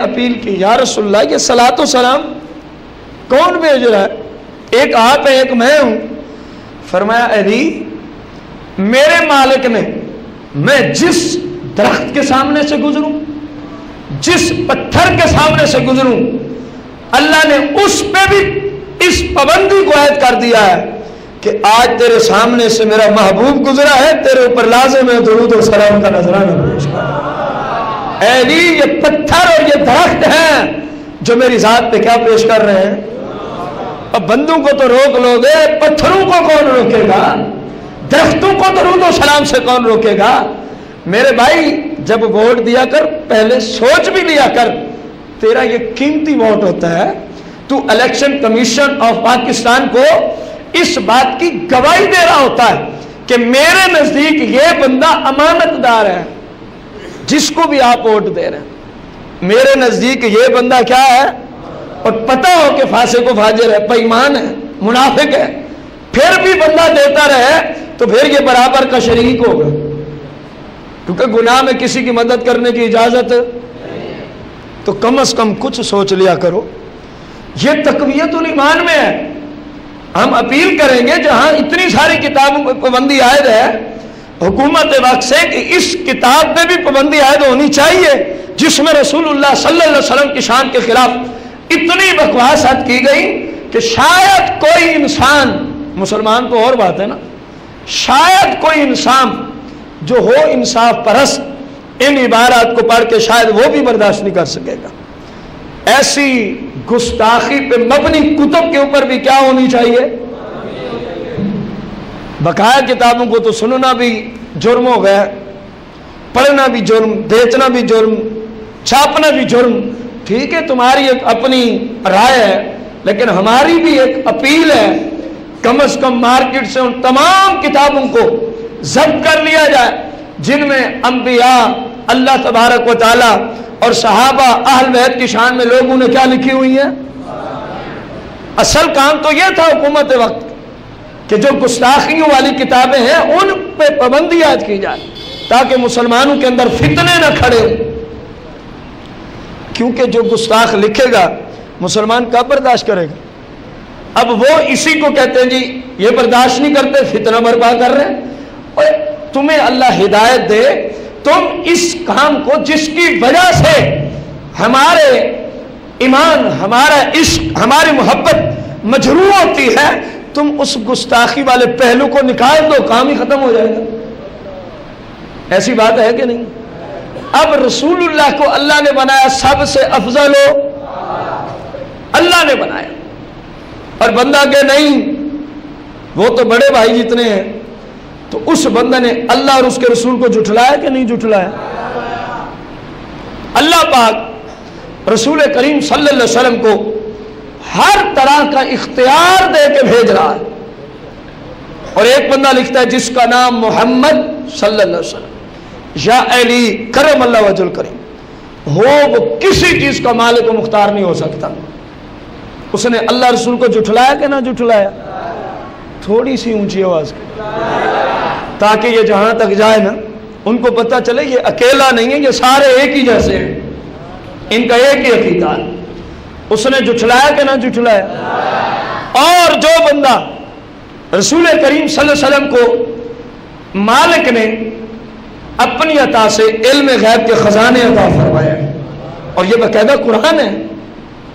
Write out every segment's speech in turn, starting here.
Appeal کی یا رسول اللہ یہ صلاۃ و سلام کون بھیج رہا ہے؟ ایک آپ ہے ایک میں ہوں۔ فرمایا علی میرے مالک نے میں جس درخت کے سامنے سے گزروں، جس پتھر کے سامنے سے گزروں، اللہ نے اس پہ بھی اس پابندی کو عائد کر دیا ہے کہ آج تیرے سامنے سے میرا محبوب گزرا ہے، تیرے اوپر لازم ہے درود و سلام کا نذرانہ پیش کر۔ اے علی یہ پتھر اور یہ درخت ہیں جو میری ذات پہ کیا پیش کر رہے ہیں؟ اب بندوں کو تو روک لو گے، پتھروں کو کون روکے گا؟ درختوں کو درود و سلام سے کون روکے گا؟ میرے بھائی جب ووٹ دیا کر پہلے سوچ بھی لیا کر، تیرا یہ قیمتی ووٹ ہوتا ہے، تو الیکشن کمیشن آف پاکستان کو اس بات کی گواہی دے رہا ہوتا ہے کہ میرے نزدیک یہ بندہ امانت دار ہے جس کو بھی آپ ووٹ دے رہے ہیں، میرے نزدیک یہ بندہ کیا ہے، اور پتہ ہو کہ فاسق و فاجر ہے، بے ایمان ہے، منافق ہے، پھر بھی بندہ دیتا رہے تو پھر یہ برابر کا شریک ہوگا، کیونکہ گناہ میں کسی کی مدد کرنے کی اجازت تو کم از کم کچھ سوچ لیا کرو۔ یہ تقویت الایمان میں ہے۔ ہم اپیل کریں گے جہاں اتنی ساری کتابوں پر پابندی عائد ہے حکومت وقت سے کہ اس کتاب پہ بھی پابندی عائد ہونی چاہیے جس میں رسول اللہ صلی اللہ علیہ وسلم کی شان کے خلاف اتنی بکواسات کی گئی کہ شاید کوئی انسان، مسلمان تو اور بات ہے نا، شاید کوئی انسان جو ہو انصاف پرست ان عبارات کو پڑھ کے شاید وہ بھی برداشت نہیں کر سکے گا۔ ایسی گستاخی پہ مبنی کتب کے اوپر بھی کیا ہونی چاہیے؟ بقایا کتابوں کو تو سننا بھی جرم ہو گیا، پڑھنا بھی جرم، بیچنا بھی جرم، چھاپنا بھی جرم۔ ٹھیک ہے تمہاری ایک اپنی رائے ہے، لیکن ہماری بھی ایک اپیل ہے کم از کم مارکیٹ سے ان تمام کتابوں کو ضبط کر لیا جائے جن میں انبیاء، اللہ تبارک و تعالی اور صحابہ اہل بیت کی شان میں لوگوں نے کیا لکھی ہوئی ہیں۔ اصل کام تو یہ تھا حکومت وقت کہ جو گستاخیوں والی کتابیں ہیں ان پہ پابندی عائد کی جائے تاکہ مسلمانوں کے اندر فتنے نہ کھڑے ہوں، کیونکہ جو گستاخ لکھے گا مسلمان کب برداشت کرے گا؟ اب وہ اسی کو کہتے ہیں جی یہ برداشت نہیں کرتے، فتنہ برپا کر رہے ہیں۔ اور تمہیں اللہ ہدایت دے، تم اس کام کو جس کی وجہ سے ہمارے ایمان، ہمارا عشق، ہماری محبت مجروح ہوتی ہے، تم اس گستاخی والے پہلو کو نکال دو، کام ہی ختم ہو جائے گا۔ ایسی بات ہے کہ نہیں؟ اب رسول اللہ کو اللہ نے بنایا سب سے افضل ہو، اللہ نے بنایا، اور بندہ کہ نہیں وہ تو بڑے بھائی جتنے ہیں، تو اس بندہ نے اللہ اور اس کے رسول کو جھٹلایا کہ نہیں جھٹلایا؟ اللہ پاک رسول کریم صلی اللہ علیہ وسلم کو ہر طرح کا اختیار دے کے بھیج رہا ہے، اور ایک بندہ لکھتا ہے جس کا نام محمد صلی اللہ علیہ وسلم یا علی کرم اللہ وجہ الکریم ہو، وہ کسی چیز کا مالک و مختار نہیں ہو سکتا۔ اس نے اللہ رسول کو جھٹلایا کہ نہ جھٹلایا؟ تھوڑی سی اونچی آواز کی تاکہ یہ جہاں تک جائے نا ان کو پتہ چلے یہ اکیلا نہیں ہے، یہ سارے ایک ہی جیسے ہیں، ان کا ایک ہی عقیدہ ہے۔ اس نے جھٹلایا کہ نہ جھٹلایا؟ اور جو بندہ رسول کریم صلی اللہ علیہ وسلم کو مالک نے اپنی عطا سے علم غیب کے خزانے عطا فرمایا، اور یہ باقاعدہ قرآن ہے،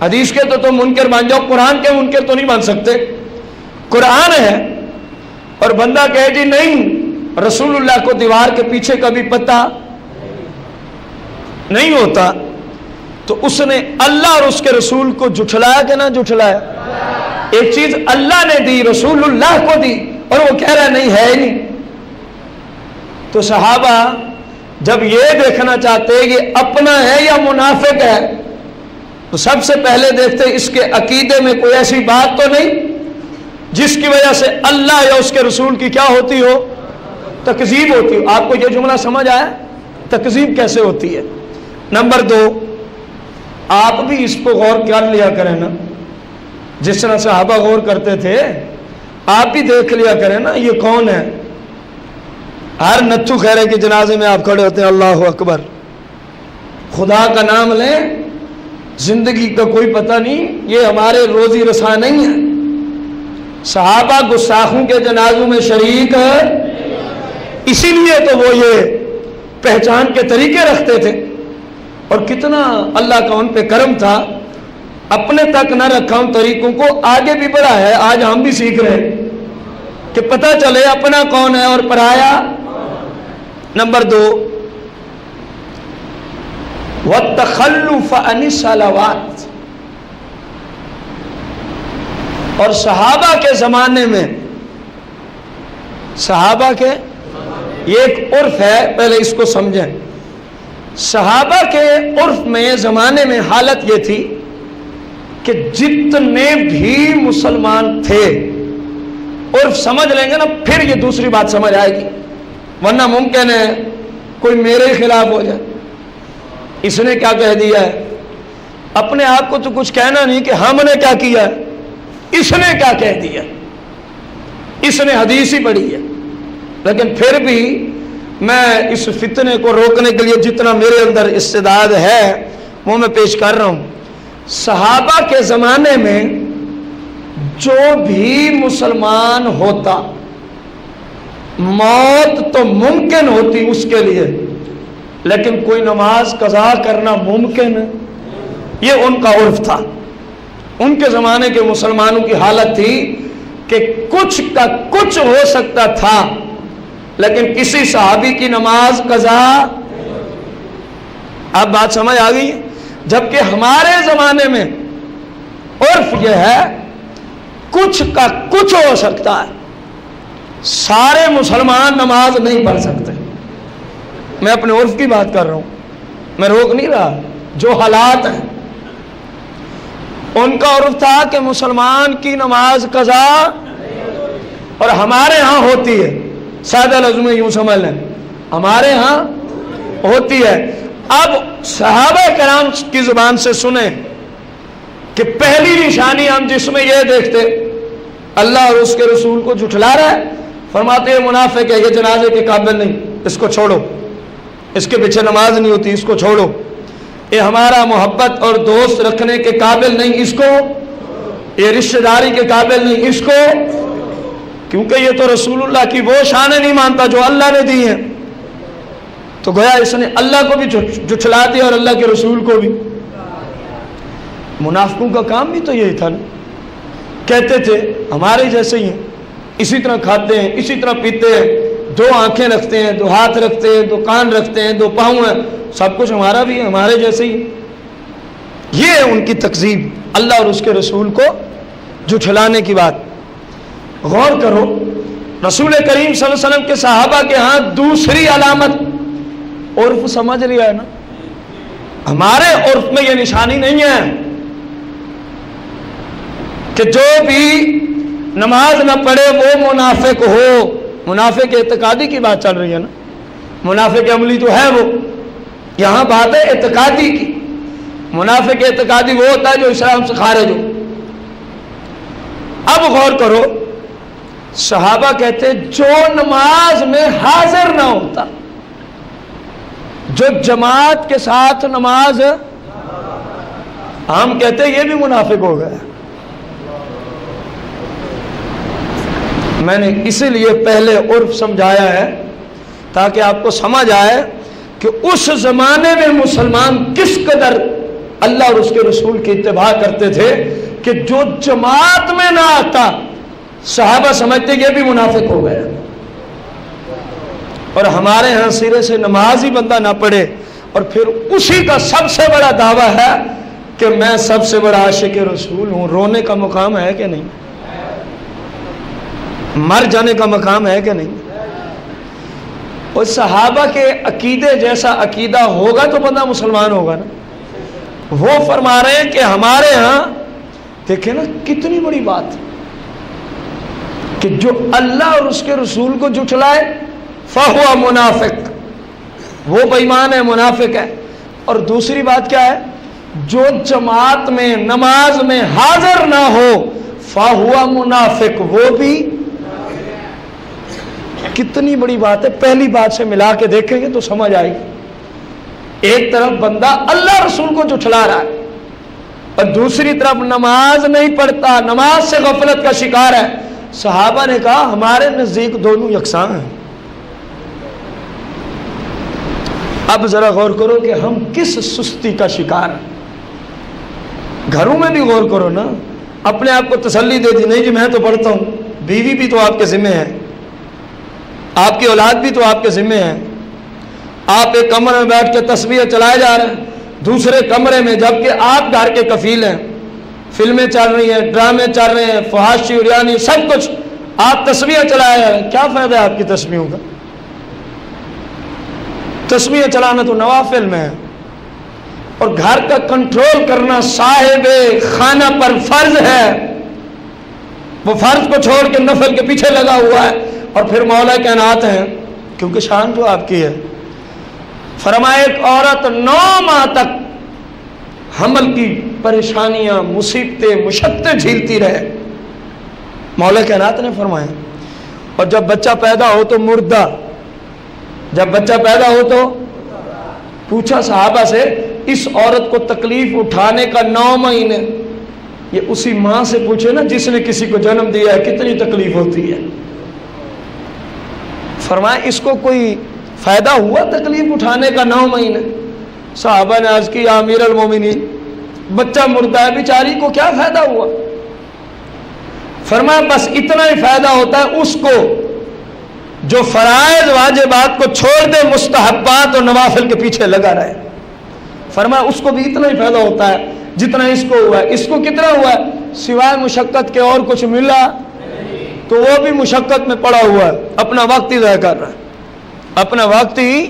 حدیث کے تو تم منکر بن جاؤ، قرآن کے منکر تو نہیں بن سکتے، قرآن ہے، اور بندہ کہے جی نہیں رسول اللہ کو دیوار کے پیچھے کا بھی پتہ نہیں ہوتا، تو اس نے اللہ اور اس کے رسول کو جھٹلایا کہ نہ جھٹلایا؟ ایک چیز اللہ نے دی، رسول اللہ کو دی، اور وہ کہہ رہا نہیں ہے ہی نہیں۔ تو صحابہ جب یہ دیکھنا چاہتے یہ اپنا ہے یا منافق ہے، تو سب سے پہلے دیکھتے اس کے عقیدے میں کوئی ایسی بات تو نہیں جس کی وجہ سے اللہ یا اس کے رسول کی کیا ہوتی ہو، تکذیب ہوتی ہو۔ آپ کو یہ جملہ سمجھ آیا تکذیب کیسے ہوتی ہے؟ نمبر 2، آپ بھی اس کو غور کر لیا کریں نا، جس طرح صحابہ غور کرتے تھے، آپ بھی دیکھ لیا کریں نا یہ کون ہے۔ ہر نتھو خیرے کے جنازے میں آپ کھڑے ہوتے ہیں اللہ اکبر، خدا کا نام لیں زندگی کا کوئی پتہ نہیں، یہ ہمارے روزی رساں نہیں ہے۔ صحابہ گستاخوں کے جنازوں میں شریک اسی لیے تو وہ یہ پہچان کے طریقے رکھتے تھے، اور کتنا اللہ کا ان پہ کرم تھا، اپنے تک نہ رکھا ان طریقوں کو، آگے بھی بڑھا ہے۔ آج ہم بھی سیکھ رہے ہیں کہ پتہ چلے اپنا کون ہے اور پرایا۔ نمبر 2، وَالتَّخَلُّفَ عَنِ الصَّلَوَاتِ، اور صحابہ کے زمانے میں، صحابہ کے یہ ایک عرف ہے، پہلے اس کو سمجھیں۔ صحابہ کے عرف میں، زمانے میں حالت یہ تھی کہ جتنے بھی مسلمان تھے، عرف سمجھ لیں گے نا پھر یہ دوسری بات سمجھ آئے گی، ورنہ ممکن ہے کوئی میرے خلاف ہو جائے، اس نے کیا کہہ دیا ہے، اپنے آپ کو تو کچھ کہنا نہیں کہ ہم نے کیا کیا ہے، اس نے کیا کہہ دیا، اس نے حدیث ہی پڑھی ہے۔ لیکن پھر بھی میں اس فتنے کو روکنے کے لیے جتنا میرے اندر استعداد ہے وہ میں پیش کر رہا ہوں۔ صحابہ کے زمانے میں جو بھی مسلمان ہوتا، موت تو ممکن ہوتی اس کے لیے، لیکن کوئی نماز قضا کرنا ممکن، یہ ان کا عرف تھا۔ ان کے زمانے کے مسلمانوں کی حالت تھی کہ کچھ کا کچھ ہو سکتا تھا، لیکن کسی صحابی کی نماز قضا۔ اب بات سمجھ آ گئی؟ جبکہ ہمارے زمانے میں عرف یہ ہے کچھ کا کچھ ہو سکتا ہے، سارے مسلمان نماز نہیں پڑھ سکتے۔ میں اپنے عرف کی بات کر رہا ہوں، میں روک نہیں رہا، جو حالات ہیں ان کا عرف تھا کہ مسلمان کی نماز قضا، اور ہمارے ہاں ہوتی ہے، سادہ لفظ میں یوں سمجھ لیں، ہمارے ہاں ہوتی ہے۔ اب صحابہ کرام کی زبان سے سنیں کہ پہلی نشانی ہم جس میں یہ دیکھتے اللہ اور اس کے رسول کو جھٹلا رہا ہے، فرماتے ہیں منافق ہے، یہ جنازے کے قابل نہیں، اس کو چھوڑو، اس کے پیچھے نماز نہیں ہوتی، اس کو چھوڑو، یہ ہمارا محبت اور دوست رکھنے کے قابل نہیں، اس کو، یہ رشتہ داری کے قابل نہیں، اس کو، کیونکہ یہ تو رسول اللہ کی وہ شانیں نہیں مانتا جو اللہ نے دی ہیں، تو گویا اس نے اللہ کو بھی جھٹلا دیا اور اللہ کے رسول کو بھی۔ منافقوں کا کام بھی تو یہی تھا نا، کہتے تھے ہمارے جیسے ہی ہیں، اسی طرح کھاتے ہیں، اسی طرح پیتے ہیں، 2 آنکھیں رکھتے ہیں، 2 ہاتھ رکھتے ہیں، 2 کان رکھتے ہیں، 2 پاؤں ہیں، سب کچھ ہمارا بھی ہے، ہمارے جیسے ہی۔ یہ ہے ان کی تکذیب، اللہ اور اس کے رسول کو جھٹلانے کی بات۔ غور کرو، رسول کریم صلی اللہ علیہ وسلم کے صحابہ کے ہاں دوسری علامت، عرف سمجھ لیا ہے نا، ہمارے عرف میں یہ نشانی نہیں ہے کہ جو بھی نماز نہ پڑھے وہ منافق ہو۔ منافق اعتقادی کی بات چل رہی ہے نا، منافق عملی تو ہے وہ، یہاں بات ہے اعتقادی کی۔ منافق اعتقادی وہ ہوتا ہے جو اسلام سے خارج ہو۔ اب غور کرو، صحابہ کہتے جو نماز میں حاضر نہ ہوتا، جو جماعت کے ساتھ نماز، ہم کہتے یہ بھی منافق ہو گیا۔ میں نے اسی لیے پہلے عرف سمجھایا ہے تاکہ آپ کو سمجھ آئے کہ اس زمانے میں مسلمان کس قدر اللہ اور اس کے رسول کی اتباع کرتے تھے کہ جو جماعت میں نہ آتا صحابہ سمجھتے یہ بھی منافق ہو گیا۔ اور ہمارے ہاں سرے سے نماز ہی بندہ نہ پڑھے اور پھر اسی کا سب سے بڑا دعویٰ ہے کہ میں سب سے بڑا عاشق رسول ہوں۔ رونے کا مقام ہے کہ نہیں؟ مر جانے کا مقام ہے کہ نہیں؟ اور صحابہ کے عقیدے جیسا عقیدہ ہوگا تو بندہ مسلمان ہوگا نا۔ وہ فرما رہے ہیں کہ ہمارے ہاں دیکھیں نا کتنی بڑی بات کہ جو اللہ اور اس کے رسول کو جھٹلائے فہو منافق، وہ بے ایمان ہے، منافق ہے۔ اور دوسری بات کیا ہے؟ جو جماعت میں نماز میں حاضر نہ ہو فہو منافق، وہ بھی۔ کتنی بڑی بات ہے، پہلی بات سے ملا کے دیکھیں گے تو سمجھ آئے گی۔ ایک طرف بندہ اللہ رسول کو جھٹلا رہا ہے، اور دوسری طرف نماز نہیں پڑھتا، نماز سے غفلت کا شکار ہے، صحابہ نے کہا ہمارے نزدیک دونوں یکساں ہیں۔ اب ذرا غور کرو کہ ہم کس سستی کا شکار ہیں۔ گھروں میں بھی غور کرو نا، اپنے آپ کو تسلی دے دی، نہیں جی میں تو پڑھتا ہوں، بیوی بھی تو آپ کے ذمہ ہے، آپ کی اولاد بھی تو آپ کے ذمہ ہے۔ آپ ایک کمرے میں بیٹھ کے تسبیح چلائے جا رہے ہیں، دوسرے کمرے میں جبکہ آپ گھر کے کفیل ہیں، فلمیں چل رہی ہیں، ڈرامے چل رہے ہیں، فحاشی اریانی سب کچھ، آپ تسبیح چلائے جا رہے ہیں، کیا فائدہ ہے آپ کی تسبیحوں کا؟ تسبیح چلانا تو نوافل میں ہے، اور گھر کا کنٹرول کرنا صاحب خانہ پر فرض ہے، وہ فرض کو چھوڑ کے نفل کے پیچھے لگا ہوا ہے، اور پھر مولا کائنات ہیں، کیونکہ شان جو آپ کی ہے۔ فرمایا ایک عورت 9 ماہ تک حمل کی پریشانیاں، مصیبتیں، مشقتیں جھیلتی رہے، مولا کائنات نے فرمایا، اور جب بچہ پیدا ہو تو مردہ، جب بچہ پیدا ہو تو پوچھا صحابہ سے، اس عورت کو تکلیف اٹھانے کا 9 مہینے، یہ اسی ماں سے پوچھے نا جس نے کسی کو جنم دیا ہے کتنی تکلیف ہوتی ہے۔ فرمایا اس کو کوئی فائدہ ہوا تکلیف اٹھانے کا 9 مہینے؟ صحابہ نے عرض کی یا امیر المومنین، بچہ مردہ ہے بیچاری کو کیا فائدہ ہوا؟ فرمایا بس اتنا ہی فائدہ ہوتا ہے اس کو جو فرائض واجبات کو چھوڑ دے، مستحبات اور نوافل کے پیچھے لگا رہے۔ فرمایا اس کو بھی اتنا ہی فائدہ ہوتا ہے جتنا اس کو ہوا ہے۔ اس کو کتنا ہوا ہے؟ سوائے مشقت کے اور کچھ ملا تو وہ بھی مشقت میں پڑا ہوا ہے، اپنا وقت ہی ضائع کر رہا ہے، اپنا وقت ہی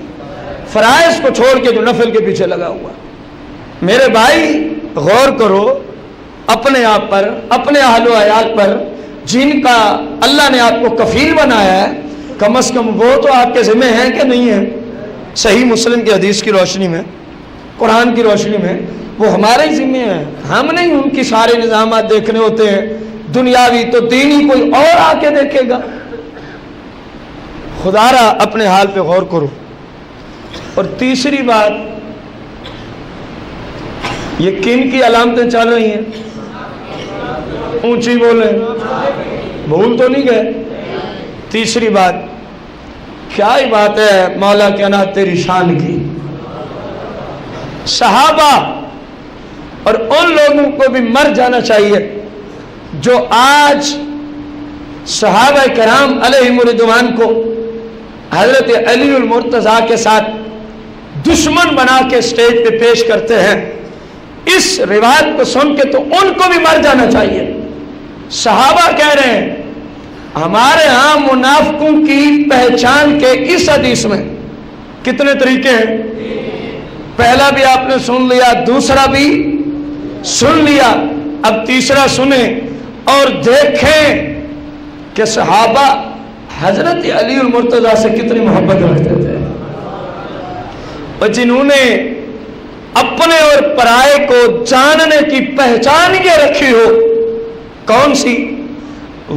فرائض کو چھوڑ کے جو نفل کے پیچھے لگا ہوا ہے۔ میرے بھائی غور کرو اپنے آپ پر، اپنے اہل و عیال پر، جن کا اللہ نے آپ کو کفیل بنایا ہے، کم از کم وہ تو آپ کے ذمہ ہیں کہ نہیں ہیں؟ صحیح مسلم کی حدیث کی روشنی میں، قرآن کی روشنی میں وہ ہمارے ہی ذمہ ہیں، ہم نہیں ان کی سارے نظامات دیکھنے ہوتے ہیں، دنیاوی تو دینی کوئی اور آ کے دیکھے گا۔ خدا را اپنے حال پہ غور کرو۔ اور تیسری بات، یہ کن کی علامتیں چل رہی ہیں؟ اونچی بولیں، بھول تو نہیں گئے؟ تیسری بات کیا ہی بات ہے مولا کائنات تیری شان کی۔ صحابہ اور ان لوگوں کو بھی مر جانا چاہیے جو آج صحابہ کرام علیہم رضوان کو حضرت علی المرتضیٰ کے ساتھ دشمن بنا کے اسٹیج پہ پیش کرتے ہیں۔ اس روایت کو سن کے تو ان کو بھی مر جانا چاہیے۔ صحابہ کہہ رہے ہیں ہمارے ہاں منافقوں کی پہچان کے اس حدیث میں کتنے طریقے ہیں؟ پہلا بھی آپ نے سن لیا، دوسرا بھی سن لیا، اب تیسرا سنیں اور دیکھیں کہ صحابہ حضرت علی المرتضیٰ سے کتنی محبت رکھتے تھے، اور جنہوں نے اپنے اور پرائے کو جاننے کی پہچان یہ رکھی ہو، کون سی؟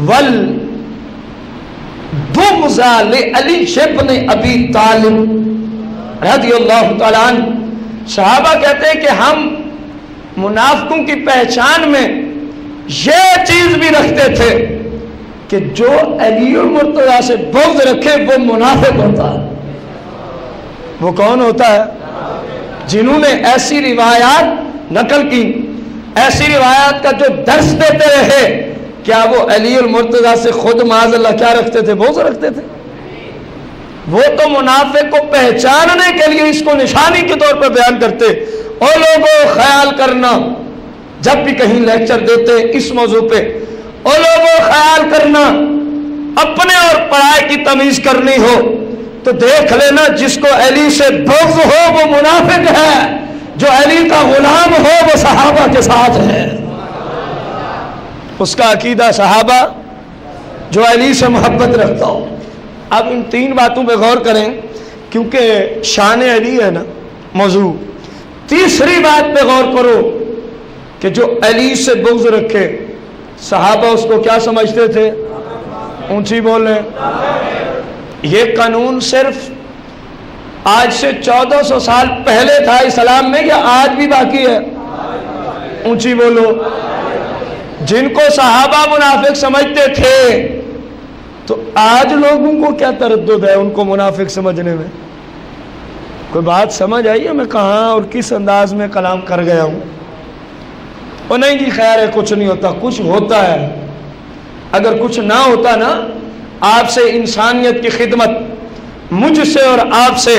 ول بغض لعلی ابن ابی طالب رضی اللہ تعالیٰ عنہ۔ صحابہ کہتے ہیں کہ ہم منافقوں کی پہچان میں یہ چیز بھی رکھتے تھے کہ جو علی المرتضیٰ سے بغض رکھے وہ منافق ہوتا ہے۔ وہ کون ہوتا ہے؟ جنہوں نے ایسی روایات نقل کی، ایسی روایات کا جو درس دیتے رہے، کیا وہ علی المرتضیٰ سے خود معاذ اللہ کیا رکھتے تھے؟ بغض رکھتے تھے؟ وہ تو منافق کو پہچاننے کے لیے اس کو نشانی کے طور پر بیان کرتے۔ اور لوگوں خیال کرنا، جب بھی کہیں لیکچر دیتے اس موضوع پہ، اور لوگوں خیال کرنا اپنے اور پرائے کی تمیز کرنی ہو تو دیکھ لینا جس کو علی سے بغض ہو وہ منافق ہے، جو علی کا غلام ہو وہ صحابہ کے ساتھ ہے، اس کا عقیدہ صحابہ، جو علی سے محبت رکھتا ہو۔ اب ان 3 باتوں پہ غور کریں کیونکہ شان علی ہے نا موضوع۔ تیسری بات پہ غور کرو کہ جو علی سے بغض رکھے، صحابہ اس کو کیا سمجھتے تھے؟ اونچی بولیں۔ یہ قانون صرف آج سے 1400 سال پہلے تھا اسلام میں یا آج بھی باقی ہے؟ اونچی بولو. جن کو صحابہ منافق سمجھتے تھے تو آج لوگوں کو کیا تردد ہے ان کو منافق سمجھنے میں؟ کوئی بات سمجھ آئی ہے میں کہاں اور کس انداز میں کلام کر گیا ہوں؟ اور نہیں جی خیر ہے، کچھ نہیں ہوتا. کچھ ہوتا ہے. اگر کچھ نہ ہوتا نا، آپ سے انسانیت کی خدمت، مجھ سے اور آپ سے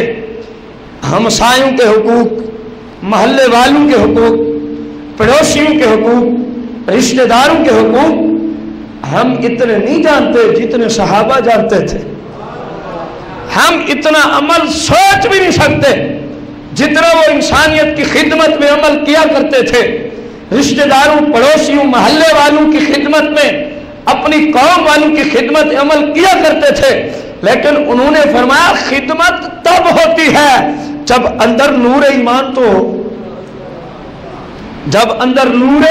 ہمسایوں کے حقوق، محلے والوں کے حقوق، پڑوسیوں کے حقوق، رشتہ داروں کے حقوق ہم اتنے نہیں جانتے جتنے صحابہ جانتے تھے. ہم اتنا عمل سوچ بھی نہیں سکتے جتنا وہ انسانیت کی خدمت میں عمل کیا کرتے تھے. رشتہ داروں، پڑوسیوں، محلے والوں کی خدمت میں، اپنی قوم والوں کی خدمت میں عمل کیا کرتے تھے. لیکن انہوں نے فرمایا خدمت تب ہوتی ہے جب اندر نور ایمان تو ہو. جب اندر نور،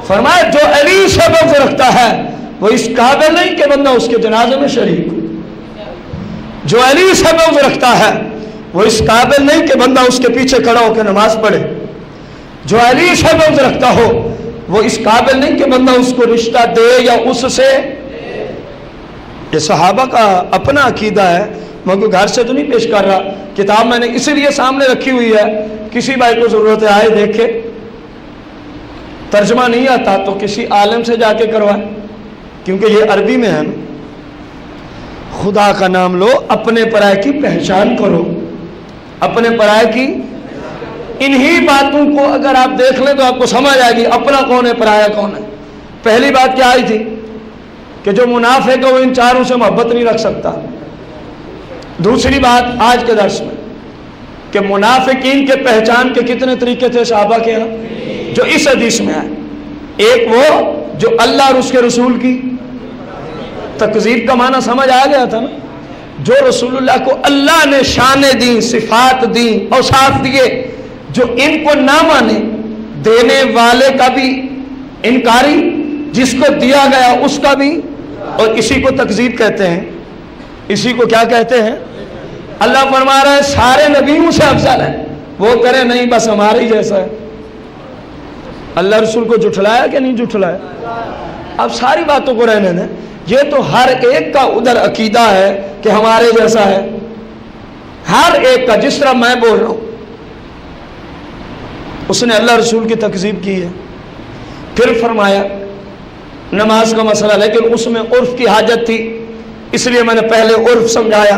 فرمایا جو علی سے بغض رکھتا ہے وہ اس قابل نہیں کہ بندہ اس کے جنازے میں شریک ہو. جو علی سے بغض رکھتا ہے وہ اس قابل نہیں کہ بندہ اس کے پیچھے کھڑا ہو کے نماز پڑھے. جو علی سے بغض رکھتا ہو وہ اس قابل نہیں کہ بندہ اس کو رشتہ دے یا اس سے. یہ صحابہ کا اپنا عقیدہ ہے. میں کوئی گھر سے تو نہیں پیش کر رہا. کتاب میں نے اسی لیے سامنے رکھی ہوئی ہے، کسی بھائی کو ضرورت ہے آئے دیکھے. ترجمہ نہیں آتا تو کسی عالم سے جا کے کروائے، کیونکہ یہ عربی میں ہے. خدا کا نام لو، اپنے پرائے کی پہچان کرو. اپنے پرائے کی انہی باتوں کو اگر آپ دیکھ لیں تو آپ کو سمجھ آئے گی اپنا کون ہے، پرایا کون ہے. پہلی بات کیا آئی تھی کہ جو منافق ہے وہ ان چاروں سے محبت نہیں رکھ سکتا. دوسری بات آج کے درس میں کہ منافقین کے پہچان کے کتنے طریقے تھے صحابہ کے ہاں جو اس حدیث میں آئے. ایک وہ جو اللہ اور اس کے رسول کی تکذیب کا معنی سمجھ آ گیا تھا نا. جو رسول اللہ کو اللہ نے شانیں دیں، صفات دیں، اوصاف دیے، جو ان کو نہ مانے، دینے والے کا بھی انکاری، جس کو دیا گیا اس کا بھی. اور اسی کو تکذیب کہتے ہیں. اسی کو کیا کہتے ہیں؟ اللہ فرما رہا ہے سارے نبیوں سے افضل ہے. وہ کرے نہیں بس ہمارے ہی جیسا ہے. اللہ رسول کو جھٹلایا کہ نہیں جھٹلایا؟ اب ساری باتوں کو رہنے دیں. یہ تو ہر ایک کا ادھر عقیدہ ہے کہ ہمارے جیسا ہے. ہر ایک کا، جس طرح میں بول رہا ہوں اس نے اللہ رسول کی تکذیب کی ہے. پھر فرمایا نماز کا مسئلہ، لیکن اس میں عرف کی حاجت تھی، اس لیے میں نے پہلے عرف سمجھایا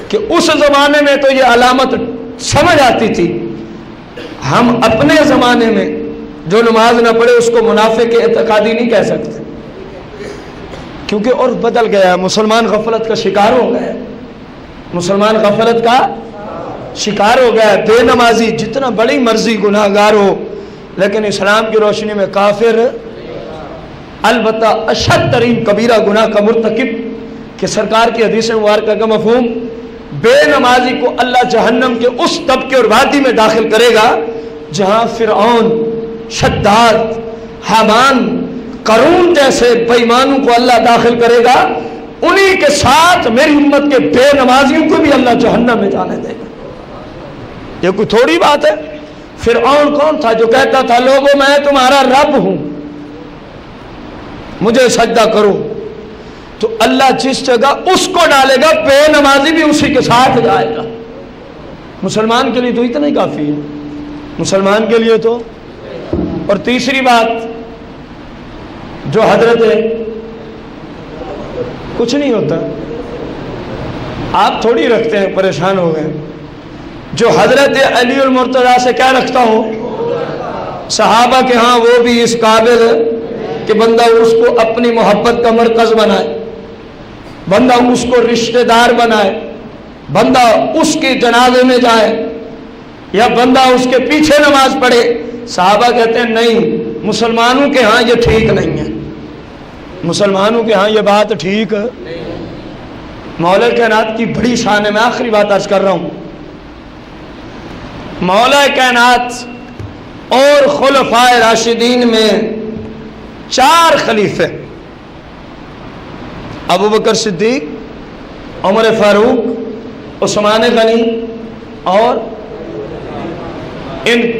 کہ اس زمانے میں تو یہ علامت سمجھ آتی تھی. ہم اپنے زمانے میں جو نماز نہ پڑھے اس کو منافق اعتقادی نہیں کہہ سکتے، کیونکہ عرف بدل گیا. مسلمان غفلت کا شکار ہو گیا. مسلمان غفلت کا شکار ہو گیا. بے نمازی جتنا بڑی مرضی گناہ گار ہو لیکن اسلام کی روشنی میں کافر، البتہ اشد ترین کبیرہ گناہ کا مرتکب. کہ سرکار کی حدیث مبارکہ کا مفہوم، بے نمازی کو اللہ جہنم کے اس طبقے اور وادی میں داخل کرے گا جہاں فرعون، شداد، حامان، قارون جیسے بے ایمانوں کو اللہ داخل کرے گا. انہی کے ساتھ میری امت کے بے نمازیوں کو بھی اللہ جہنم میں جانے دے گا. یہ کوئی تھوڑی بات ہے. فرعون کون تھا جو کہتا تھا لوگوں میں تمہارا رب ہوں، مجھے سجدہ کرو؟ تو اللہ جس جگہ اس کو ڈالے گا بے نمازی بھی اسی کے ساتھ جائے گا. مسلمان کے لیے تو اتنا ہی کافی ہے. مسلمان کے لیے تو. اور تیسری بات جو حضرت، کچھ نہیں ہوتا، آپ تھوڑی رکھتے ہیں، پریشان ہو گئے. جو حضرت علی المرتضیٰ سے کیا رکھتا ہوں، صحابہ کے ہاں وہ بھی اس قابل ہے کہ بندہ اس کو اپنی محبت کا مرکز بنائے، بندہ اس کو رشتہ دار بنائے، بندہ اس کے جنازے میں جائے یا بندہ اس کے پیچھے نماز پڑھے. صحابہ کہتے ہیں نہیں، مسلمانوں کے ہاں یہ ٹھیک نہیں ہے. مسلمانوں کے ہاں یہ بات ٹھیک ہے. مولا کائنات کی بڑی شان ہے. میں آخری بات عرض کر رہا ہوں. مولا کائنات اور خلفائے راشدین میں 4 خلیفے، ابو بکر صدیق، عمر فاروق، عثمان غنی اور ان